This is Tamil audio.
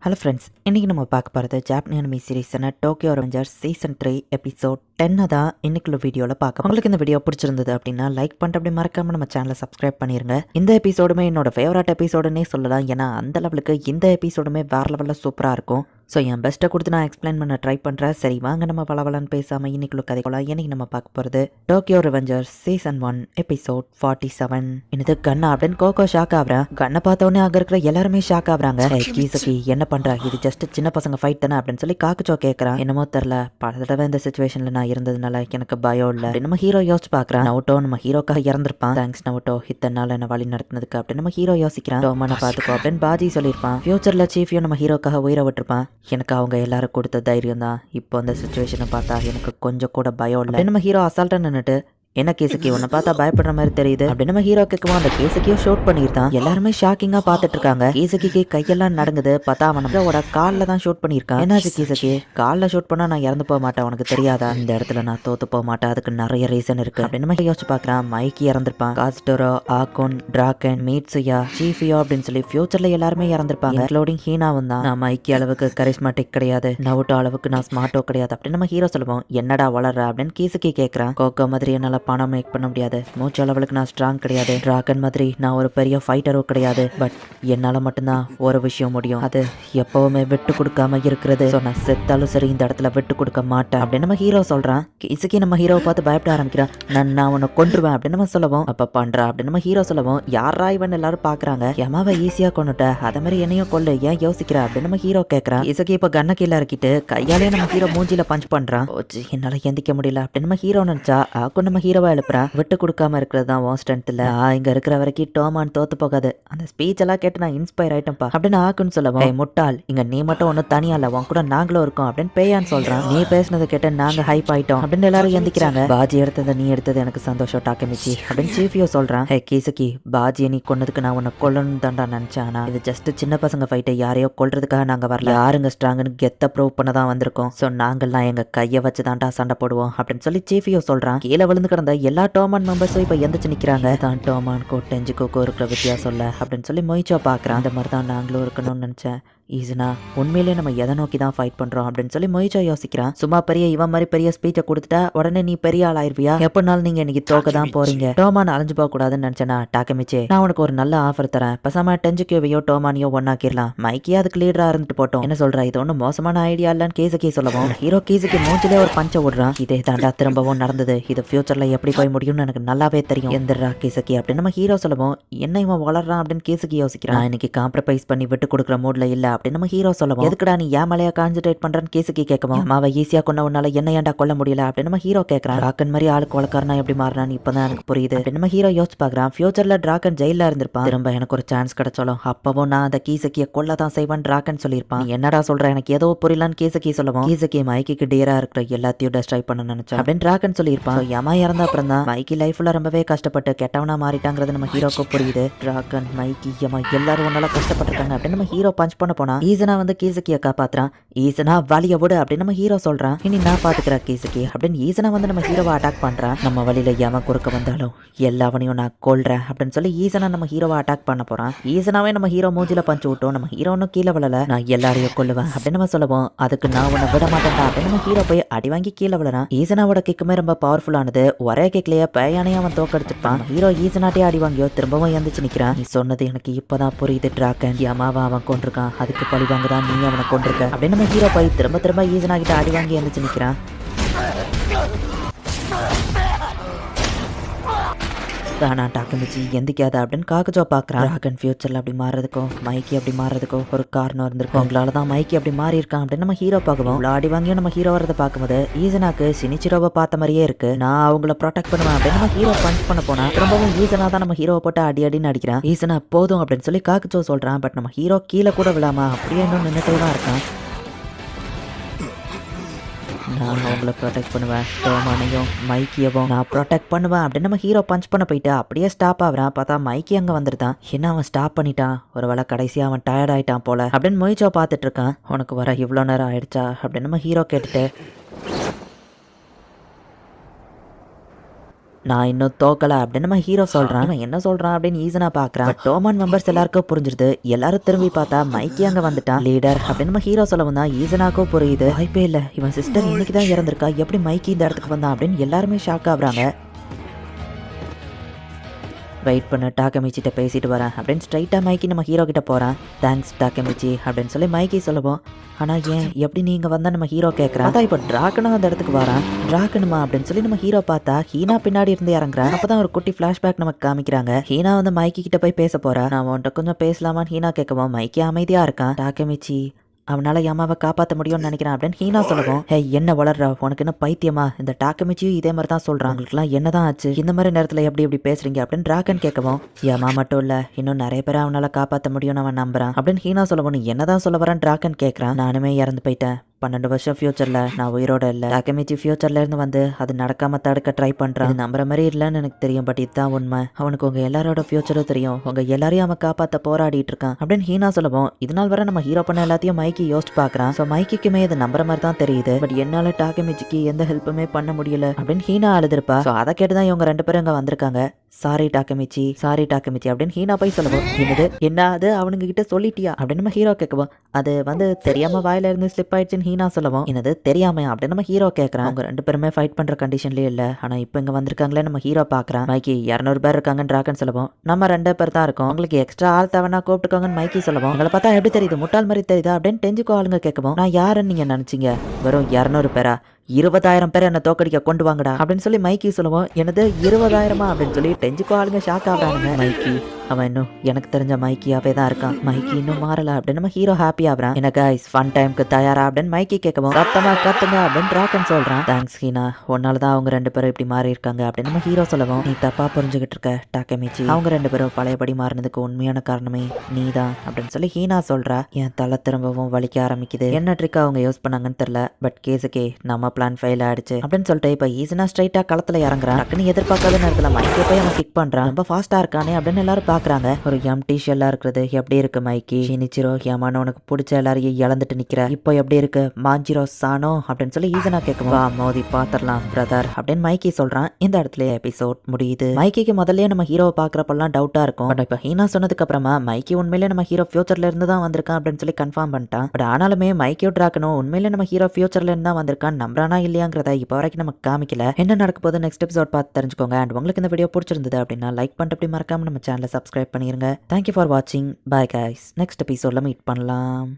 ஹலோ ஃப்ரெண்ட்ஸ், இன்றைக்கி நம்ம பார்க்க போகிறது ஜாப்பனீஸ் அனிமி சீரீஸான டோக்கியோ ரெவெஞ்சர்ஸ் சீசன் 3 எபிசோட் 10 தான் இன்னைக்குள்ள வீடியோவில் பார்க்க. உங்களுக்கு இந்த வீடியோ பிடிச்சிருந்தது அப்படின்னா லைக் பண்ணிட்டு அப்படி மறக்காமல் நம்ம சேனலை சப்ஸ்கிரைப் பண்ணிருங்க. இந்த எபிசோடுமே என்னோட ஃபேவரட் எபிசோடுன்னே சொல்லலாம். ஏன்னா அந்த லெவலுக்கு இந்த எபிசோடுமே வேறு லெவலில் சூப்பராக இருக்கும். ஸோ என் பெஸ்ட்டை கொடுத்து நான் எக்ஸ்பிளைன் பண்ண ட்ரை பண்ணுறேன். சரி வாங்க நம்ம பலவலன்னு பேசாமல் இன்னைக்குள்ள கதை போலாம். இன்னைக்கு நம்ம பார்க்க போகிறது டோக்கியோ ரெவெஞ்சர்ஸ் சீசன் 1 எபிசோட் 47. என்னது கண்ணா அப்படின்னு கோகோ ஷாக் ஆகுறேன். கண்ணை பார்த்தோன்னே அங்கே இருக்கிற எல்லாருமே ஷாக் ஆகுறாங்க. கீசகி என்ன பண்ணுறா, இது ஜஸ்ட் சின்ன பசங்க ஃபைட் தானே அப்படின்னு சொல்லி காக்குச்சோ கேட்குறான். என்னமோ தெரில, பல தடவை இந்த சுச்சுவேஷனில் நான் இருந்ததுனால எனக்கு பயம் இல்லை அப்படின்னு நம்ம ஹீரோ யோசிச்சு பார்க்குறான். நவுட்டோ நம்ம ஹீரோக்காக இறந்துருப்பான். தேங்க்ஸ் நவுட்டோ, இத்தனை நாள் என்ன வழி நடத்தினதுக்கு அப்படின்னு நம்ம ஹீரோ யோசிக்கிறான். டோமான பார்த்துக்கோ அப்படின்னு பாஜி சொல்லியிருப்பான். ஃபியூச்சரில் சீஃபியும் நம்ம ஹீரோக்காக உயிரை விட்டுருப்பான். எனக்கு அவங்க எல்லாரும் கொடுத்த தைரியம் தான். இப்போ அந்த சுச்சுவேஷனை பார்த்தா எனக்கு கொஞ்சம் கூட பயம் இல்லை. நம்ம ஹீரோ அசால்ட்டா நின்றுட்டு, என்ன கேசுக்கி உன்னை பார்த்தா பயப்படுற மாதிரி தெரியுது அப்படின்னு நம்ம ஹீரோ கேட்குவோம். அந்த கேசுக்கியும் ஷூட் பண்ணியிருந்தான். எல்லாருமே ஷாக்கிங்கா பார்த்துட்டு இருக்காங்க. கேசுக்கிக்கு கையெல்லாம் நடங்குது. பார்த்தா அவனோட காலில் தான் ஷூட் பண்ணியிருக்கான். என்னாச்சு கேசுக்கி, காலில் ஷூட் பண்ணா நான் இறந்து போக மாட்டேன், உனக்கு தெரியாதா? இந்த இடத்துல நான் தோத்து போக மாட்டேன், அதுக்கு நிறைய ரீசன் இருக்கு அப்படின்னு நம்ம யோசிச்சு பார்க்குறான். மைக்கி இறந்திருப்பான். காஸ்டோரோ, ஆகோன், டிராகன், மீட்சுயா, சீஃபியோ அப்படின்னு சொல்லி ஃபியூச்சர்ல எல்லாருமே இறந்திருப்பாங்க, இன்க்ளூடிங் ஹீனாவும் தான். நான் மைக்கி அளவுக்கு கரிஸ்மாட்டிக் கிடையாது, நவுட்டோ அளவுக்கு நான் ஸ்மார்ட்டோ கிடையாது அப்படின்னு நம்ம ஹீரோ சொல்லுவோம். என்னடா வளர்ற அப்படின்னு கேசுக்கி கேட்குறான். கோகோ மாதிரி என்னால பணம் மேக் பண்ண முடியாது, மூச்சு அளவுக்கு நான் ஸ்ட்ராங் கிடையாது, டிராகன் மாதிரி நான் ஒரு பெரிய ஃபைட்டரும் கிடையாது, பட் என்னால மட்டும்தான் ஒரு விஷயம் முடியும், அது எப்பவுமே விட்டு கொடுக்காம இருக்கிறது. ஸோ நான் செத்தாலும் சரி இந்த இடத்துல விட்டு கொடுக்க மாட்டேன் அப்படின்னு நம்ம ஹீரோ சொல்றான். கேசுக்கி நம்ம ஹீரோவை பார்த்து பயப்பட ஆரம்பிக்கிறான். நான் உன்னை கொன்றுவேன் அப்படின்னு நம்ம சொல்லவும், அப்ப பண்றா அப்படின்னு நம்ம ஹீரோ சொல்லவும், யாரா இவன் எல்லாரும் பாக்குறாங்க, எமாவை ஈஸியா கொண்டுட்ட, அதே மாதிரி என்னையும் கொள்ளு, ஏன் யோசிக்கிற அப்படின்னு நம்ம ஹீரோ கேட்கறான். கேசுக்கி இப்ப கண்ண கீழே இறக்கிட்டு கையாலே நம்ம ஹீரோ மூஞ்சில பஞ்ச் பண்றான். என்னால எந்திக்க முடியல அப்படின்னு நம்ம ஹீரோ நினைச்சா ஆக்கும் நம்ம ஹீரோவை எழுப்புறான். விட்டு கொடுக்காம இருக்கிறது தான் உன் ஸ்ட்ரென்த் இல்ல, இங்க இருக்கிற வரைக்கும் டோமான் தோத்து போகாது. அந்த ஸ்பீச் எல்லாம் கேட்டு நான் இன்ஸ்பயர் ஆயிட்டேன்ப்பா அப்படின்னு ஆக்குன்னு சொல்லவும், முட்டாள், இங்க நீ மட்டும் ஒன்னும் தனியா இல்ல, உன் கூட நாங்களும் இருக்கோம் அப்படின்னு பேயான்னு சொல்றான். நீ பேசினதை கேட்டு நாங்க ஹைப் ஆயிட்டோம் அப்படின்னு எல்லாரும் எந்திக்கிறாங்க. பாஜி எடுத்தது நீ எடுத்தது எனக்கு சந்தோஷம் டாக்கமிச்சி அப்படின்னு சீஃபியோ சொல்றான். ஹே கீசுக்கி, பாஜியை நீ கொன்னதுக்கு நான் உன்னை கொல்லணும் தான்டா நினைச்சேன். ஆனா இது ஜஸ்ட் சின்ன பசங்க ஃபைட்டை, யாரையோ கொல்றதுக்காக நாங்க வரல, யாருங்க ஸ்ட்ராங்னு கெத்த ப்ரூவ் பண்ண தான் வந்திருக்கோம். ஸோ நாங்கள்லாம் எங்க கையை வச்சு தான்டா சண்டை போடுவோம் அப்படின்னு சொல்லி சீஃபியோ சொல்றான். கீழே விழுந்து கிடந்த எல்லா டோமான் மெம்பர்ஸும் இப்போ எந்திரிச்சு நிற்கிறாங்க. தான் டோமான்கோ டெஞ்சுக்கோக்கோ இருக்கிற வித்தியாசம் இல்லை அப்படின்னு சொல்லி மொய்ச்சோ பார்க்குறான். அந்த மாதிரி தான் நாங்களும் இருக்கணும்னு நினச்சேன். ஈஸினா உண்மையிலே நம்ம எதை நோக்கி தான் ஃபைட் பண்றோம் அப்படின்னு சொல்லி மொய்ச்சோ யோசிக்கிறான். சும்மா பெரிய இவன் மாதிரி பெரிய ஸ்பீச்சை கொடுத்துட்டா உடனே நீ பெரிய ஆள் ஆயிருவியா, எப்படினாலும் நீங்க இன்னைக்கு தோக்க தான் போறீங்க, டோமான் அலைஞ்சு போக கூடாதுன்னு நினைச்சேனா, டாக்கமிச்சே நான் உனக்கு ஒரு நல்ல ஆஃபர் தரேன், பேசாம டெஞ்சுக்கோவையோ டோமானியோ ஒன்னாக்கிடலாம், மைக்கியா அதுக்கு லீடரா இருந்துட்டு போட்டோம், என்ன சொல்ற, இது ஒன்றும் மோசமான ஐடியா இல்லன்னு கேசுக்கே சொல்லவும், ஹீரோ கேசுக்கு மூஞ்சிலே ஒரு பஞ்ச விடுறான். இதே தாண்டா திரும்பவும் நடந்தது, இது ஃபியூச்சர்ல எப்படி போய் முடியும்னு எனக்கு நல்லாவே தெரியும், எந்திரா கேசுக்கி அப்படின்னு நம்ம ஹீரோ சொல்லவும், என்ன இவன் வளர்றான் அப்படின்னு கேசுக்கி யோசிக்கிறான். இன்னைக்கு காம்ப்ரமைஸ் பண்ணி விட்டு கொடுக்குற மூட்ல இல்ல அப்படின்னு நம்ம ஹீரோ சொல்ல, எதுக்குடா நீ ஏன் மேலையா கான்சென்ட்ரேட் பண்றன்னு கேசுக்கி கேட்கவும், அம்மாவை ஈஸியா கொண்ட உன்னால என்ன ஏன்டா கொல்ல முடியல அப்படின்னு நம்ம ஹீரோ கேட்கறான். டிராகன் மாதிரி ஆளு கொலக்காரனா எப்படி மாறினான்னு இப்பதான் எனக்கு புரியுது அப்படின்னு நம்ம ஹீரோ யோசிச்சு பாக்குறான். ஃபியூச்சர்ல டிராகன் ஜெயில இருந்திருப்பான், திரும்ப எனக்கு ஒரு சான்ஸ் கிடைச்சாலும் அப்பவும் நான் அந்த கீசக்கிய கொல்ல தான் செய்வான் டிராகன் சொல்லியிருப்பான். என்னடா சொல்ற, எனக்கு ஏதோ புரியலான்னு கேசுக்கி சொல்லவும், கேசுக்கி மைக்கிக்கு டியரா இருக்கிற எல்லாத்தையும் டெஸ்ட்ராய் பண்ண நினைச்சேன் அப்படின்னு டிராகன் சொல்லியிருப்பான். யமா இறந்த அப்புறம் தான் மைக்கி லைஃப்ல ரொம்பவே கஷ்டப்பட்டு கெட்டவனா மாறிட்டாங்கிறது நம்ம ஹீரோக்கு புரியுது. டிராகன், மைக்கி, யமா எல்லாரும் ஒன்னால கஷ்டப்பட்டிருக்காங்க அப்படின்னு நம்ம ஹீரோ பஞ்ச் பண்ண போனா ஈசனா வந்து கேசுக்கிய காப்பாத்துறான். ஈசனா வலிய விடு அப்படின்னு நம்ம ஹீரோ சொல்றான். இனி நான் பாத்துக்கிறேன் கேசுக்கி அப்படின்னு ஈசனா வந்து நம்ம ஹீரோவை அட்டாக் பண்றான். நம்ம வழியில எவன் குறுக்க வந்தாலும் எல்லாவனையும் நான் கொல்றேன் அப்படின்னு சொல்லி ஈசனா நம்ம ஹீரோவை அட்டாக் பண்ண போறான். ஈசனாவே நம்ம ஹீரோ மூஞ்சில பஞ்சு விட்டோம். நம்ம ஹீரோ ஒன்னும் கீழே விழல, நான் எல்லாரையும் கொல்லுவேன் அப்படின்னு நம்ம சொல்லுவோம். அதுக்கு நான் உன்னை விட மாட்டேன்டா அப்படின்னு நம்ம ஹீரோ போய் அடி வாங்கி கீழே விழறான். ஈசனாவோட கிக்குமே ரொம்ப பவர்ஃபுல்லானது. ஒரே கிக்லயே பேயானையே அவன் தோக்கடிச்சிருப்பான். ஹீரோ ஈசனாட்டே அடி வாங்கியோ திரும்பவும் எந்திரிச்சு நிக்கிறான். நீ சொன்னது எனக்கு இப்பதான் புரியுது டிராகன், யமாவை அவன் கொண்டிருக்கான், அதுக்கு பழி வாங்கதான் நீ அவனை கொண்டிருக்க அப்படின்னு நம்ம ஹீரோ போய் திரும்ப திரும்ப ஈசனா கிட்ட அடி வாங்கி எந்திரிச்சு நிக்கிறான். நான் டாக்கமிச்சி எந்திக்காத அப்படின்னு காக்குஜோ பாக்குறான். டிராகன் ஃபியூச்சர்ல அப்படி மாறதுக்கும் மைக்கி அப்படி மாறதுக்கும் ஒரு காரணம் இருந்திருக்கும், உங்களாலதான் மைக்கி அப்படி மாறி இருக்கான் அப்படின்னு நம்ம ஹீரோ பார்க்குவோம். அடி வாங்கியும் நம்ம ஹீரோ வரதை பார்க்கும்போது ஈசனாக்கு சினிச்சிரோவை பார்த்த மாதிரியே இருக்கு. நான் அவங்கள ப்ரொடெக்ட் பண்ணுவேன் அப்படின்னு நம்ம ஹீரோ பஞ்ச் பண்ண போனா ரொம்பவும் ஈசனா தான் நம்ம ஹீரோவை போட்டு அடி அடின்னு அடிக்கிறான். ஈசனா போதும் அப்படின்னு சொல்லி காக்குஜோ சொல்றான். பட் நம்ம ஹீரோ கீழே கூட விழாம அப்படியே இன்னும் நின்னுட்டே தான் இருக்கான். நான் அவங்கள ப்ரொடெக்ட் பண்ணுவேன், டோமானையும் மைக்கியவும் நான் ப்ரொடெக்ட் பண்ணுவேன் அப்படின்னு நம்ம ஹீரோ பஞ்ச் பண்ண போயிட்டு அப்படியே ஸ்டாப் ஆகுறான். பார்த்தா மைக்கி அங்கே வந்துருதான். என்ன அவன் ஸ்டாப் பண்ணிட்டான், ஒரு வேளை கடைசியாக அவன் டயர்ட் ஆயிட்டான் போல அப்படின்னு மொய்ச்சோ பார்த்துட்டு இருக்கான். உனக்கு வர இவ்வளோ நேரம் ஆயிடுச்சா அப்படின்னு நம்ம ஹீரோ கேட்டுட்டு, நான் இன்னும் தோக்கல அப்படின்னு நம்ம ஹீரோ சொல்றான். இவன் என்ன சொல்றான் அப்படின்னு ஈசனா பாக்குறான். டோமான் மெம்பர்ஸ் எல்லாருக்கும் புரிஞ்சிருது. எல்லாரும் திரும்பி பார்த்தா மைக்கி அங்க வந்துட்டான். லீடர் அப்படின்னு நம்ம ஹீரோ சொல்லவும் தான் ஈசனாக்கும் புரியுது. வாய்ப்பே இல்ல, இவன் சிஸ்டர் இன்னைக்கு தான் இறந்திருக்கா, எப்படி மைக்கி இந்த இடத்துக்கு வந்தான் அப்படின்னு எல்லாருமே ஷாக் ஆகுறாங்க. வெயிட் பண்ண, டாக்கமிச்சிட்ட பேசிட்டு வரேன் அப்படின்னு ஸ்ட்ரைட்டாக மைக்கி நம்ம ஹீரோ கிட்ட போகிறான். தேங்க்ஸ் டாக்கமிச்சி அப்படின்னு சொல்லி மைக்கி சொல்லுவோம். ஆனால் ஏன் எப்படி நீங்கள் வந்தால் நம்ம ஹீரோ கேட்குறான். பார்த்தா இப்போ ட்ராக்கனும் அந்த இடத்துக்கு வரான். ட்ராக்கனுமா அப்படின்னு சொல்லி நம்ம ஹீரோ பார்த்தா ஹீனா பின்னாடி இருந்து இறங்குறான். அப்போ தான் ஒரு குட்டி ஃப்ளாஷ்பேக் நமக்கு காமிக்கிறாங்க. ஹீனா வந்து மைக்கி கிட்ட போய் பேச போகிறா. நான் உன்கிட்ட கொஞ்சம் பேசலாமான்னு ஹீனா கேட்கவும் மைக்கி அமைதியாக இருக்கான். டாக்கமிச்சி அவனால யமாவை காப்பாற்ற முடியும்னு நினைக்கிறான் அப்படின்னு ஹீனா சொல்லுவோம். ஹே என்ன வளர்றா, உனக்கு என்ன பைத்தியமா, இந்த டாக்கமிச்சியும் இதே மாதிரி தான் சொல்றான், உங்களுக்குலாம் என்னதான் ஆச்சு, இந்த மாதிரி நேரத்தில் எப்படி பேசுறீங்க அப்படின்னு டிராகன் கேட்கவும், யமா மட்டும் இல்ல இன்னும் நிறைய பேரை அவனால காப்பாற்ற முடியும்னு அவன் நம்புறான் அப்படின்னு ஹீனா சொல்லவும். நீ என்னதான் சொல்ல வரான் டிராகன் கேட்கறான். நானுமே இறந்து போயிட்டேன், 12 வருஷம் ஃபியூச்சர்ல நான் உயிரோட இல்லை. டாக்கமிச்சி ஃபியூச்சர்ல இருந்து வந்து அது நடக்காம தடுக்க ட்ரை பண்றான். இது நம்புற மாதிரி இல்லைன்னு எனக்கு தெரியும், பட் இதுதான் உண்மை. அவனுக்கு உங்க எல்லாரோட ஃபியூச்சரும் தெரியும், உங்க எல்லாரையும் அவன் காப்பாற்ற போராடிட்டு இருக்கான் அப்படின்னு ஹீனா சொல்லவும். இதனால் வர நம்ம ஹீரோ பண்ண எல்லாத்தையும் மைக்கி யோசிச்சு பாக்குறான். ஸோ மைக்கிக்குமே இது நம்புற மாதிரி தான் தெரியுது, பட் என்னால டாக்கமிச்சிக்கு எந்த ஹெல்ப்புமே பண்ண முடியல அப்படின்னு ஹீனா அழுதுருப்பா. ஸோ அதை கேட்டுதான் இவங்க 2 பேரும் இங்க வந்திருக்காங்க. சாரி டாக்கமிச்சி அப்படின்னு ஹீனா போய் சொல்லுவோம். என்னது என்ன அது அவனுங்க கிட்ட சொல்லிட்டியா அப்படின்னு நம்ம ஹீரோ கேட்குவோம். அது வந்து தெரியாம வாயில இருந்து ஸ்லிப் ஆயிடுச்சுன்னு ஹீனா சொல்லுவோம். என்னது தெரியாம அப்படின்னு நம்ம ஹீரோ கேட்கறான். அவங்க 2 பேருமே ஃபைட் பண்ற கண்டிஷன்லயே இல்ல, ஆனா இப்போ இங்க வந்திருக்காங்களே நம்ம ஹீரோ பாக்குறான். மைக்கி 200 பேர் இருக்காங்கன்னு டிராகன் சொல்லுவோம். நம்ம 2 பேர் தான் இருக்கோம், உங்களுக்கு எக்ஸ்ட்ரா ஆள் தேவைன்னா கூப்பிட்டுக்கோங்கன்னு மைக்கி சொல்லுவோம். உங்களை பார்த்தா எப்படி தெரியுது, முட்டாள் மாதிரி தெரியுதா அப்படின்னு டெஞ்சுக்கோ ஆளுங்க கேட்கவும். நான் யாருன்னு நீங்க நினைச்சீங்க, வெறும் 200 பேரா, 20,000 பேர் என்ன தோக்கடிக்க கொண்டு வாங்கடா அப்படின்னு சொல்லி மைக்கி சொல்லுவோம். எனது 20,000 அப்படின்னு சொல்லி டெஞ்சுக்கோ ஆளுங்க ஷாக் ஆகுறாங்க. மைக்கி அவன் இன்னும் எனக்கு தெரிஞ்ச மைக்கியாவே தான் இருக்கான், மைக்கி இன்னும் மாறல அப்படின்னு நம்ம ஹீரோ ஹாப்பி ஆகுறான். என்ன கைஸ் ஃபன் டைம்க்கு தயாரா அப்படின்னு மைக்கி கேட்கவும். சத்தமா கத்துங்க அப்படின்னு டிராகன் சொல்றான். தேங்க்ஸ் ஹீனா, உன்னால தான் அவங்க 2 பேரும் இப்படி மாறி இருக்காங்க அப்படின்னு நம்ம ஹீரோ சொல்லவும். நீ தப்பா புரிஞ்சுக்கிட்டு இருக்க டாக்கமிச்சி, அவங்க 2 பேரும் பழையபடி மாறினதுக்கு உண்மையான காரணமே நீ தான் அப்படின்னு சொல்லி ஹீனா சொல்றா. என் தலை திரும்பவும் வலிக்க ஆரம்பிக்குது. என்ன ட்ரிக் அவங்க யூஸ் பண்ணாங்கன்னு தெரியல, பட் கேஸுக்கே நம்ம பிளான் ஃபெயில் ஆயிடுச்சு அப்படின்னு சொல்லிட்டு இப்போ ஈஸினா ஸ்ட்ரைட்டா களத்துல இறங்குறான். டக்குன்னு எதிர்பார்க்காத நேரத்துல மைக்கை போய் அவன் கிக் பண்றான். ரொம்ப ஃபாஸ்டா இருக்கானே அப்படின்னு எல்லாரும் பாக்குறாங்க. ஒரு எம்டி ஷெல்லா இருக்கிறது எப்படி இருக்கு மைக்கி, ஷினிச்சிரோ யமானோ உனக்கு பிடிச்ச எல்லாரையும் இழந்துட்டு நிக்கிற, இப்போ எப்படி இருக்கு மாஞ்சிரோ சானோ அப்படின்னு சொல்லி ஈஸனா கேட்கும். வா மோதி பாத்திரலாம் பிரதர் அப்படின்னு மைக்கி சொல்றான். இந்த இடத்துல எபிசோட் முடியுது. மைக்கிக்கு முதல்ல நம்ம ஹீரோவை பாக்குறப்பெல்லாம் டவுட்டா இருக்கும், பட் இப்போ ஹீனா சொன்னதுக்கு அப்புறமா மைக்கி உண்மையிலே நம்ம ஹீரோ ஃபியூச்சர்ல இருந்து தான் வந்திருக்கான் அப்படின்னு சொல்லி கன்ஃபார்ம் பண்ணிட்டான். பட் ஆனாலுமே மைக்கியோ டிராகனும் உண்மையிலே நம்ம ஹீரோ ஃபியூச்சர்ல இருந்து தான் வந்திருக்கான் நம்புறானா இல்லையாங்கிறத இப்போ வரைக்கும் நமக்கு காமிக்கல. என்ன நடக்க போது நெக்ஸ்ட் எபிசோட் பார்த்து தெரிஞ்சுக்கோங்க. அண்ட் உங்களுக்கு இந்த வீடியோ பிடிச்சிருந்தது அப்படின்னா லைக் பண்ணிட்டு அப்படி மறக்காம நம்ம சேனலை சப்ஸ்கிரைப் பண்ணிருங்க. தேங்க்யூ ஃபார் வாட்சிங். பாய் கைஸ், நெக்ஸ்ட் எபிசோட்ல மீட் பண்ணலாம்.